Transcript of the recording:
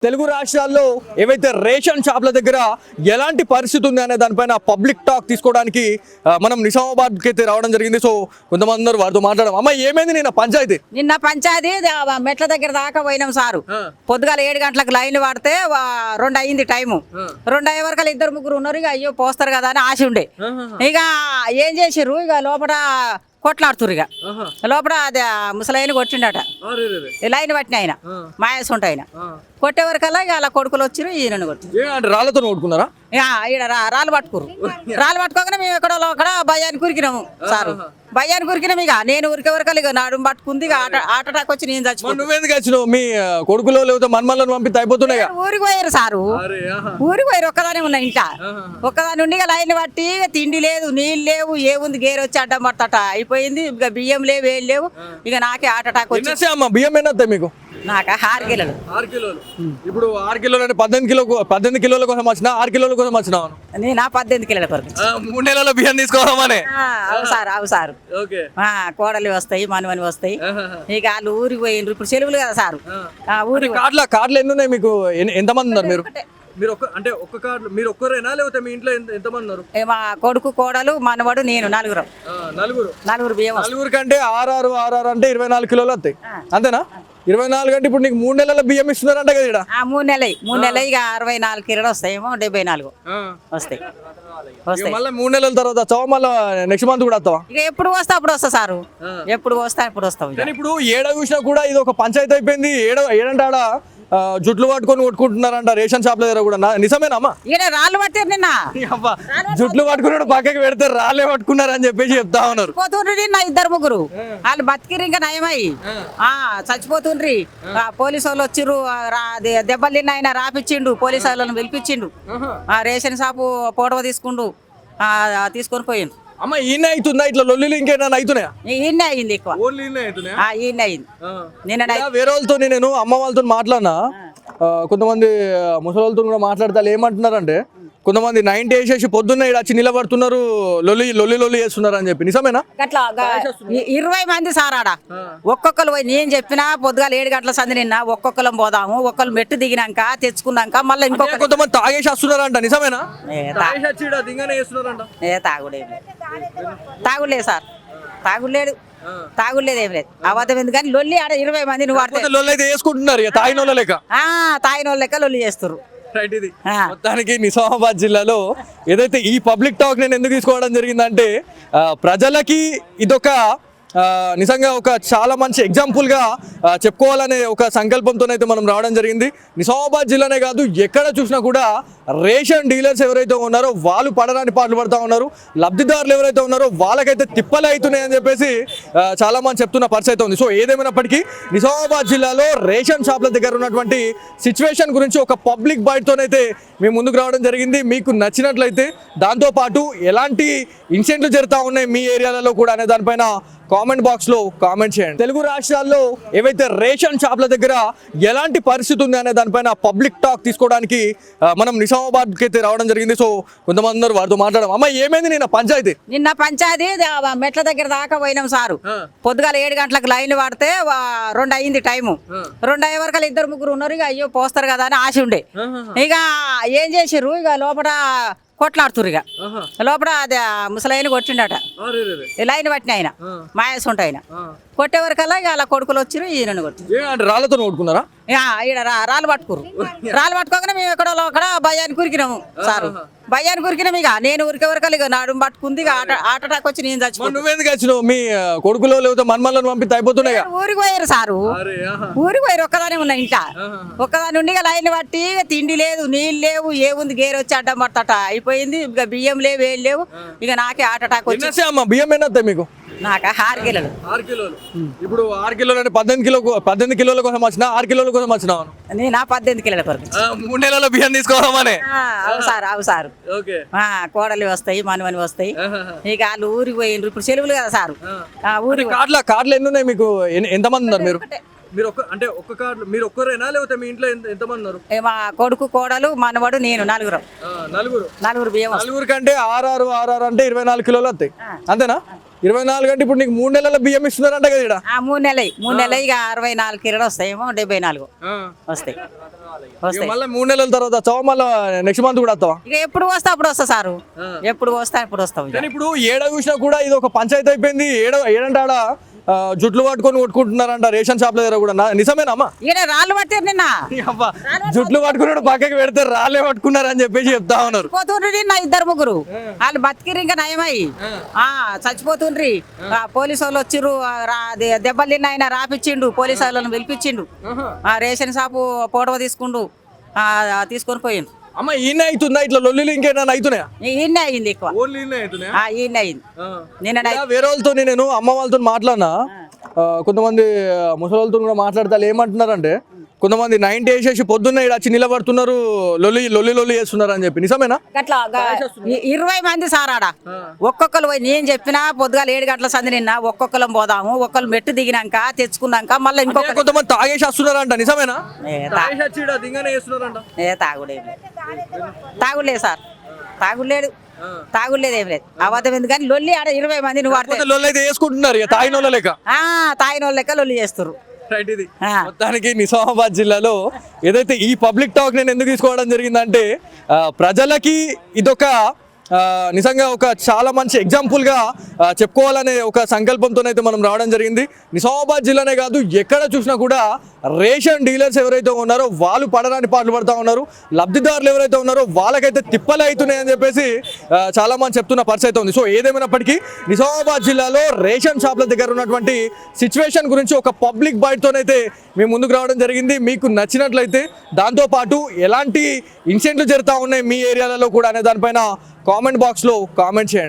తెలుగు రాష్ట్రాల్లో ఏవైతే రేషన్ షాప్ల దగ్గర ఎలాంటి పరిస్థితి ఉంది అనే దానిపైన పబ్లిక్ టాక్ తీసుకోవడానికి మనం నిజామాబాద్కి అయితే రావడం జరిగింది. సో కొంతమంది ఉన్నారు, వారితో మాట్లాడడం. అమ్మ ఏమైంది నిన్న పంచాయతీ? నిన్న పంచాయతీ మెట్ల దగ్గర దాకా పోయినాం సారు. పొద్దుగాల 7 గంటలకు లైన్ పడితే 2 అయింది టైము. 2 అయ్యే వరకు 2-3 ఉన్నారు. ఇక అయ్యో పోస్తారు కదా అని ఆశ ఉండే. ఇక ఏం చేసిర్రు, ఇక లోపల కొట్లాడుతురు. ఇక లోపల అది ముసలైన కొట్టిండట, లైన్ పట్టిన ఆయన మాయస్ ఉంటాయి. ఆయన కొట్టే వరకల్లా ఇక అలా కొడుకులు వచ్చిరు, ఈయనను కొట్టి రాళ్లతో కొట్టుకున్నారా? ఈడ రాళ్ళు పట్టుకురు. రాళ్ళు పట్టుకోగానే మేము ఎక్కడో అక్కడ భయానికి ఉరికినాము సారు. భయానికి ఉరికినాం. ఇక నేను ఉరికే వరకలు ఇక నాడు పట్టుకుంది. ఇక ఆట అటాక్ వచ్చి నేను చచ్చిపోయాను. నువ్వెందుకు వచ్చినావు? మీ కొడుకులో లేకపోతే మన్మల్ని పంపితే అయిపోతున్నాయి. ఊరికి పోయారు సారు, ఊరికి పోయారు. ఒక్కదానే ఉన్నా ఇంట. ఒక్కదాని ఉండి ఇక లైన్ పట్టి తిండి లేదు, నీళ్ళు లేవు, ఏముంది గేరు వచ్చి అడ్డం పడతట అయిపోయింది. ఇక బియ్యం లేవు, ఏం లేవు. ఇక నాకే ఆట అటాక్ వచ్చి. అమ్మ బియ్యం ఏనా మీకు? నాకు 6 కిలోలు. 6 కిలోలు. ఇప్పుడు 6 కిలోలు అంటే 18 కిలోల కోసం వచ్చినా, 6 కిలోల కోసం వచ్చినా? నేను 18 కిలోల కొరకు 3 నెలల బియ్యం తీసుకోవడమనే. అవు సారు. కోడలు వస్తాయి, మనవని వస్తాయి. ఇక వాళ్ళు ఊరికి పోయిండ్రు. ఇప్పుడు సెలవులు కదా సారు. ఊరికి కార్డులు ఎన్ని ఉన్నాయి మీకు? ఎంతమంది ఉన్నారు మీరు? మీరు అంటే ఒక్క కార్డు మీరు ఒక్కరేనా, లేకపోతే మీ ఇంట్లో ఎంతమంది ఉన్నారు? మా కొడుకు, కోడలు, మనవడు, నేను నలుగురు బియ్యం. 4 కంటే 6 అంటే 24 కిలోలు వస్తాయి, అంతేనా? 24 అంటే ఇప్పుడు నీకు 3 నెలల బియ్యం ఇస్తున్నారంట కదా ఇక్కడ? 3 నెలలు ఇక 64 కిలోలు వస్తాయేమో, 74 వస్తాయి. మళ్ళీ 3 నెలల తర్వాత వస్తావా? మళ్ళీ నెక్స్ట్ మంత్ కూడా వస్తావా? ఇక ఎప్పుడు వస్తా అప్పుడు వస్తా సారు. ఎప్పుడు వస్తా ఎప్పుడు వస్తాం. కానీ ఇప్పుడు ఏడ చూసినా కూడా ఇది ఒక పంచాయతీ అయిపోయింది. ఏడంటే ఆడ జుట్లు పట్టుకొని కొట్టుకుంటున్నారంట రేషన్ షాప్ల దగ్గర కూడా. నిజమేనమ్మా? ఇక్కడ రాళ్ళు పట్టారు నిన్న. జుట్లు పట్టుకున్నాడు, పక్కకి పెడితే రాళ్ళే పట్టుకున్నారు అని చెప్పేసి చెప్తా ఉన్నారు. పోతుండ్రి నిన్న 2-3 వాళ్ళు బతికిరు. ఇంకా నయమై చచ్చిపోతుండ్రి. పోలీసు వాళ్ళు వచ్చిర్రు, దెబ్బలు తిన్న ఆయన రాపిచ్చిండు, పోలీసు వాళ్ళని పిలిపించిండు. రేషన్ షాపు ఫోటో తీసుకొని పోయిండు. అమ్మ ఈయన అవుతుందా ఇట్లా లొల్లిలు? ఇంకేనా అవుతున్నాయా? ఈయన అయింది ఎక్కువ. ఈయన అయింది. నిన్న వేరే వాళ్ళతో నేను అమ్మ వాళ్ళతో మాట్లాడినా, కొంతమంది ముసలి వాళ్ళతో కూడా మాట్లాడతా. ఏమంటున్నారంటే కొంతమంది 90 వేసేసి పొద్దున్న ఇక్కడ వచ్చి నిలబడుతున్నారు, లొల్లి చేస్తున్నారు అని చెప్పి. నిజమేనా? అట్లా 20 మంది సారాడా. ఒక్కొక్కరు పోయి నేను చెప్పినా పొద్దుగాల 7 గంటల సంది నిన్న ఒక్కొక్కరం పోదాము. ఒక్కరు మెట్టు దిగినాక తెచ్చుకున్నాక మళ్ళీ ఇంకొక కొంతమంది తాగేసి వస్తున్నారంట. నిజమేనా? తాగులేదు సార్, తాగులేదు ఏం లేదు. అబద్ధం ఎందుకు కానీ లొల్లి ఆడ 20 మంది నువ్వు ఆడితే లొల్లి అయితే వేసుకుంటున్నారు. తాగినోళ్ళ లెక్క లొల్లి చేస్తారు. మొత్తానికి నిజామాబాద్ జిల్లాలో ఏదైతే ఈ పబ్లిక్ టాక్ నేను ఎందుకు తీసుకోవడం జరిగిందంటే ప్రజలకి ఇదొక నిజంగా ఒక చాలా మంచి ఎగ్జాంపుల్గా చెప్పుకోవాలనే ఒక సంకల్పంతోనైతే మనం రావడం జరిగింది. నిజామాబాద్ జిల్లానే కాదు, ఎక్కడ చూసినా కూడా రేషన్ డీలర్స్ ఎవరైతే ఉన్నారో వాళ్ళు పడడానికి పాటలు పడుతూ ఉన్నారు. లబ్ధిదారులు ఎవరైతే ఉన్నారో వాళ్ళకైతే తిప్పలే అవుతున్నాయి అని చెప్పేసి చాలా మంది చెప్తున్న పరిస్థితి అయితే ఉంది. సో ఏదేమైనప్పటికీ నిజామాబాద్ జిల్లాలో రేషన్ షాప్ల దగ్గర ఉన్నటువంటి సిచ్యువేషన్ గురించి ఒక పబ్లిక్ బైట్తోనైతే మేము ముందుకు రావడం జరిగింది. మీకు నచ్చినట్లయితే దాంతోపాటు ఎలాంటి ఇన్సిడెంట్లు జరుగుతూ ఉన్నాయి మీ ఏరియాలలో కూడా అనే దానిపైన కామెంట్ బాక్స్లో కామెంట్ చేయండి. తెలుగు రాష్ట్రాల్లో ఏవైతే రేషన్ షాప్ల దగ్గర ఎలాంటి పరిస్థితి ఉంది అనే దానిపైన పబ్లిక్ టాక్ తీసుకోవడానికి మనం నిజామాబాద్కి అయితే రావడం జరిగింది. సో కొంతమంది ఉన్నారు, వారితో మాట్లాడడం. అమ్మ ఏమైంది నిన్న పంచాయతీ? నిన్న పంచాయతీ మెట్ల దగ్గర దాకా పోయినాం సారు. పొద్దుగాల 7 గంటలకు లైన్ పడితే 2 అయింది టైము. 2 అయ్యే వరకు 2-3 ఉన్నారు. ఇక అయ్యో పోస్తారు కదా అని ఆశ ఉండే. ఇక ఏం చేసిర్రు, ఇక లోపల కొట్లాడుతురు. ఇక లోపల అది ముసలైన కొట్టిండట, లైన్ పట్టిన ఆయన మాయస్ ఉంటాయి. ఆయన కొట్టే వరకల్లా ఇక అలా కొడుకులు వచ్చిరు, ఈయనను కొట్టి రాళ్లతో కొట్టుకున్నారా? ఈడ రాళ్ళు పట్టుకురు. రాళ్ళు పట్టుకోగానే మేము ఎక్కడో అక్కడ భయానికి ఉరికినాము సారు. భయానికి ఉరికినాం. ఇక నేను ఉరికే వరకలు ఇక నాడు పట్టుకుంది. ఇక ఆట అటాక్ వచ్చి నేను చచ్చిపోయాను. నువ్వెందుకు వచ్చినావు? మీ కొడుకులో లేకపోతే మన్మల్ని పంపితే అయిపోతున్నాయి. ఊరికి పోయారు సారు, ఊరికి పోయారు. ఒక్కదానే ఉన్నా ఇంట. ఒక్కదాని ఉండి ఇక లైన్ పట్టి తిండి లేదు, నీళ్ళు లేవు, ఏముంది గేరు వచ్చి అడ్డం పడతట అయిపోయింది. ఇక బియ్యం లేవు, ఏం లేవు. ఇక నాకే ఆట అటాక్ వచ్చి. బియ్యం ఏనా మీకు? నాకు 6 కిలోలు. 6 కిలోలు. ఇప్పుడు 6 కిలోలు అంటే 18 కిలోల కోసం వచ్చినా, 6 కిలోల కోసం వచ్చినా? నేను 18 కిలోల కొరకు 3 నెలల బియ్యం తీసుకోవడమనే. అవు సారు. కోడలు వస్తాయి, మనవని వస్తాయి. ఇక వాళ్ళు ఊరికి పోయిండ్రు. ఇప్పుడు సెలవులు కదా సారు. ఊరికి కార్డులు ఎన్ని ఉన్నాయి మీకు? ఎంతమంది ఉన్నారు మీరు? అంటే ఒక్క కార్డు మీరు ఒక్కరేనా, లేకపోతే మీ ఇంట్లో ఎంతమంది ఉన్నారు? మా కొడుకు, కోడలు, మనవడు, నేను నలుగురు బియ్యం. 4 కంటే 6 అంటే 24 కిలోలు వస్తాయి, అంతేనా? 24 అంటే ఇప్పుడు నీకు 3 నెలల బియ్యం ఇస్తున్నారంట కదా ఇక్కడ? 3 నెలలు ఇక 64 కిలోలు వస్తాయేమో, 74 వస్తాయి. వస్తాయి. మళ్ళీ 3 నెలల తర్వాత వస్తావా మళ్ళీ నెక్స్ట్ మంత్ కూడా వస్తావా? ఇక ఎప్పుడు వస్తా అప్పుడు వస్తా సారు, ఎప్పుడు వస్తా అప్పుడు వస్తాం ఇక. కానీ ఇప్పుడు ఏడ చూసినా కూడా ఇది ఒక పంచాయతీ అయిపోయింది. ఏడంటే ఆడ జుట్లు పట్టుకొని కొట్టుకుంటున్నారంట రేషన్ షాప్ల దగ్గర కూడా. నిజమేనమ్మా? ఈడ రాళ్ళు పట్టారు నిన్న, అబ్బా, జుట్లు పట్టుకున్నాడు పక్కకి పెడితే రాళ్ళే పట్టుకున్నారని చెప్పేసి చెప్తా ఉన్నారు. చచ్చిపోతుండ్రి నిన్న 2-3 వాళ్ళు బతికిరు ఇంకా నయమై. చచ్చిపోతుండ్రి. పోలీసు వాళ్ళు వచ్చిర్రు, దెబ్బలు తిన్న ఆయన రాపిచ్చిండు, పోలీసు వాళ్ళని పిలిపించిండు. రేషన్ షాపు ఫోటో తీసుకుండు, తీసుకొని పోయిండు. అమ్మ ఈయన అవుతుందా ఇట్లా లొల్లిలు ఇంకేనా అవుతున్నాయా? ఈయన్నే అయింది ఎక్కువ, ఓన్లీ ఈయనే అవుతున్నాయా? ఈయన్నే అయింది. నిన్న ఇలా వేరే వాళ్ళతో నేను అమ్మ వాళ్ళతో మాట్లాడినా, కొంతమంది ముసలి వాళ్ళతో కూడా మాట్లాడతా ఏమంటున్నారంటే కొంతమంది 90 వేసేసి పొద్దున్న ఇక్కడ వచ్చి నిలబడుతున్నారు, లొల్లి చేస్తున్నారు అని చెప్పి. నిజమేనా? అట్లా 20 మంది సారాడ ఒక్కొక్కరు పోయి, నేను చెప్పినా పొద్దుగాల 7 గంటల సంది నిన్న ఒక్కొక్కరం పోదాము, ఒక్కరు మెట్టు దిగినాక తెచ్చుకున్నాక మళ్ళీ ఇంకొక కొంతమంది తాగేసి వస్తున్నారంట. నిజమేనా? తాగులేదు సార్, తాగులేదు ఏం లేదు, అబద్ధం ఎందుకు కానీ లొల్లి ఆడ 20 మంది నువ్వు ఆడితే లొల్లి అయితే వేసుకుంటున్నారు తాగిన వాళ్ళ లెక్క. తాగిన వాళ్ళ లెక్క లొల్లి చేస్తారు. ఇది మొత్తానికి నిజామాబాద్ జిల్లాలో ఏదైతే ఈ పబ్లిక్ టాక్ నేను ఎందుకు తీసుకోవడం జరిగిందంటే ప్రజలకి ఇదొక నిజంగా ఒక చాలా మంచి ఎగ్జాంపుల్గా చెప్పుకోవాలనే ఒక సంకల్పంతోనైతే మనం రావడం జరిగింది. నిజామాబాద్ జిల్లానే కాదు, ఎక్కడ చూసినా కూడా రేషన్ డీలర్స్ ఎవరైతే ఉన్నారో వాళ్ళు పడరాని పాటలు పడుతూ ఉన్నారు. లబ్ధిదారులు ఎవరైతే ఉన్నారో వాళ్ళకైతే తిప్పలే అవుతున్నాయని చెప్పేసి చాలా మంది చెప్తున్న పరిస్థితి ఉంది. సో ఏదేమైనప్పటికీ నిజామాబాద్ జిల్లాలో రేషన్ షాప్ల దగ్గర ఉన్నటువంటి సిచ్యువేషన్ గురించి ఒక పబ్లిక్ బైట్తోనైతే మేము ముందుకు రావడం జరిగింది. మీకు నచ్చినట్లయితే దాంతోపాటు ఎలాంటి ఇన్సిడెంట్లు జరుగుతూ ఉన్నాయి మీ ఏరియాలలో కూడా అనే దానిపైన కామెంట్ బాక్స్లో కామెంట్ చేయండి.